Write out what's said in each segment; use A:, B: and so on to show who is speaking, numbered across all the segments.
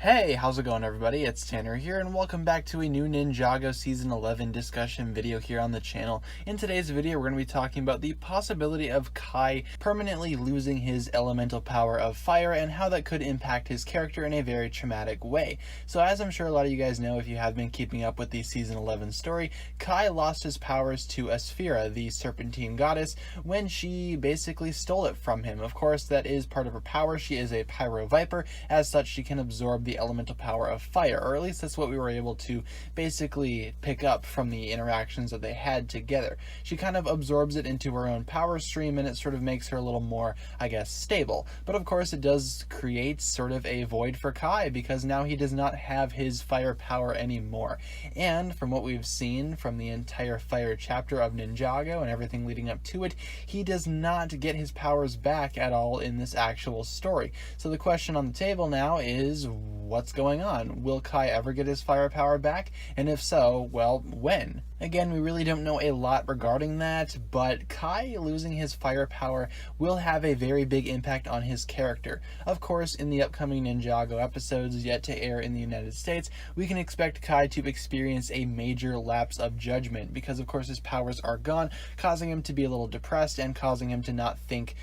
A: Hey, how's it going everybody? It's Tanner here and welcome back to a new Ninjago Season 11 discussion video here on the channel. In today's video we're going to be talking about the possibility of Kai permanently losing his elemental power of fire and how that could impact his character in a very traumatic way. So as I'm sure a lot of you guys know if you have been keeping up with the Season 11 story, Kai lost his powers to Asphira, the serpentine goddess, when she basically stole it from him. Of course that is part of her power. She is a pyro viper, as such she can absorb the elemental power of fire, or at least that's what we were able to basically pick up from the interactions that they had together. She kind of absorbs it into her own power stream and it sort of makes her a little more, I guess, stable. But of course it does create sort of a void for Kai because now he does not have his fire power anymore. And from what we've seen from the entire fire chapter of Ninjago and everything leading up to it, he does not get his powers back at all in this actual story. So the question on the table now is, what's going on? Will Kai ever get his firepower back? And if so, well, when? Again, we really don't know a lot regarding that, but Kai losing his firepower will have a very big impact on his character. Of course, in the upcoming Ninjago episodes yet to air in the United States, we can expect Kai to experience a major lapse of judgment because of course his powers are gone, causing him to be a little depressed and causing him to not think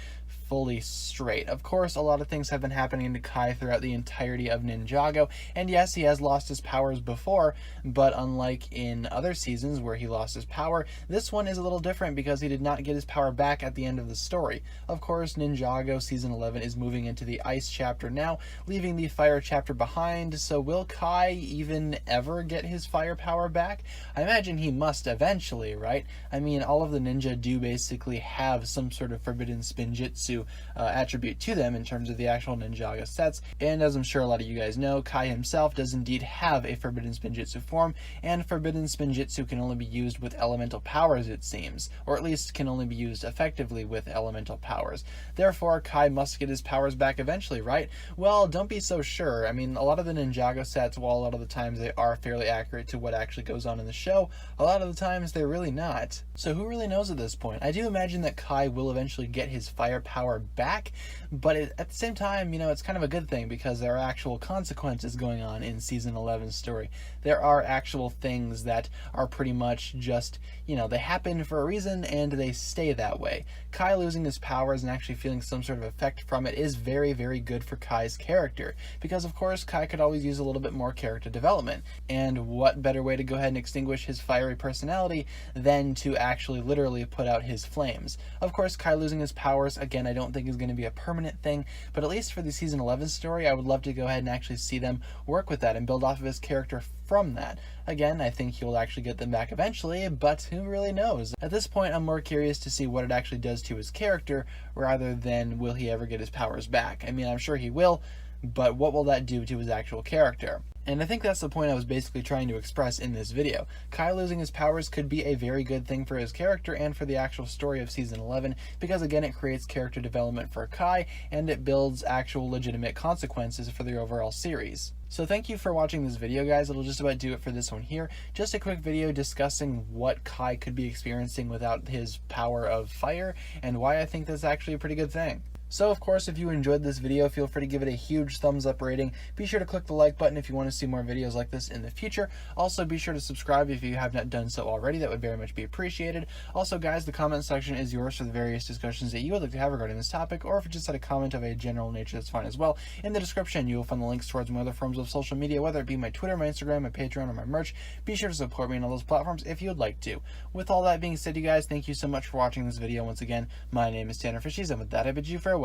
A: fully straight. Of course, a lot of things have been happening to Kai throughout the entirety of Ninjago, and yes, he has lost his powers before, but unlike in other seasons where he lost his power, this one is a little different because he did not get his power back at the end of the story. Of course, Ninjago Season 11 is moving into the Ice chapter now, leaving the Fire chapter behind, so will Kai even ever get his fire power back? I imagine he must eventually, right? I mean, all of the ninja do basically have some sort of forbidden spinjitzu attribute to them in terms of the actual Ninjago sets, and as I'm sure a lot of you guys know, Kai himself does indeed have a forbidden spinjitzu form, and forbidden spinjitzu can only be used with elemental powers, it seems, or at least can only be used effectively with elemental powers. Therefore, Kai must get his powers back eventually, right? Well, don't be so sure. I mean, a lot of the Ninjago sets, while a lot of the times they are fairly accurate to what actually goes on in the show, a lot of the times they're really not. So who really knows at this point? I do imagine that Kai will eventually get his fire power back, but at the same time, you know, it's kind of a good thing because there are actual consequences going on in Season 11's story. There are actual things that are pretty much just, you know, they happen for a reason and they stay that way. Kai losing his powers and actually feeling some sort of effect from it is very, very good for Kai's character because, of course, Kai could always use a little bit more character development, and what better way to go ahead and extinguish his fiery personality than to actually literally put out his flames. Of course, Kai losing his powers, again, I don't think is going to be a permanent thing, but at least for the Season 11 story, I would love to go ahead and actually see them work with that and build off of his character from that. Again, I think he'll actually get them back eventually, but who really knows? At this point, I'm more curious to see what it actually does to his character, rather than will he ever get his powers back. I mean, I'm sure he will, but what will that do to his actual character? And I think that's the point I was basically trying to express in this video. Kai losing his powers could be a very good thing for his character and for the actual story of Season 11, because again, it creates character development for Kai, and it builds actual legitimate consequences for the overall series. So thank you for watching this video, guys. It'll just about do it for this one here. Just a quick video discussing what Kai could be experiencing without his power of fire, and why I think that's actually a pretty good thing. So of course, if you enjoyed this video, feel free to give it a huge thumbs up rating. Be sure to click the like button if you want to see more videos like this in the future. Also, be sure to subscribe if you have not done so already. That would very much be appreciated. Also, guys, the comment section is yours for the various discussions that you would like to have regarding this topic, or if you just had a comment of a general nature, that's fine as well. In the description, you will find the links towards my other forms of social media, whether it be my Twitter, my Instagram, my Patreon, or my merch. Be sure to support me on all those platforms if you would like to. With all that being said, you guys, thank you so much for watching this video. Once again, my name is TannerFishies, and with that, I bid you farewell.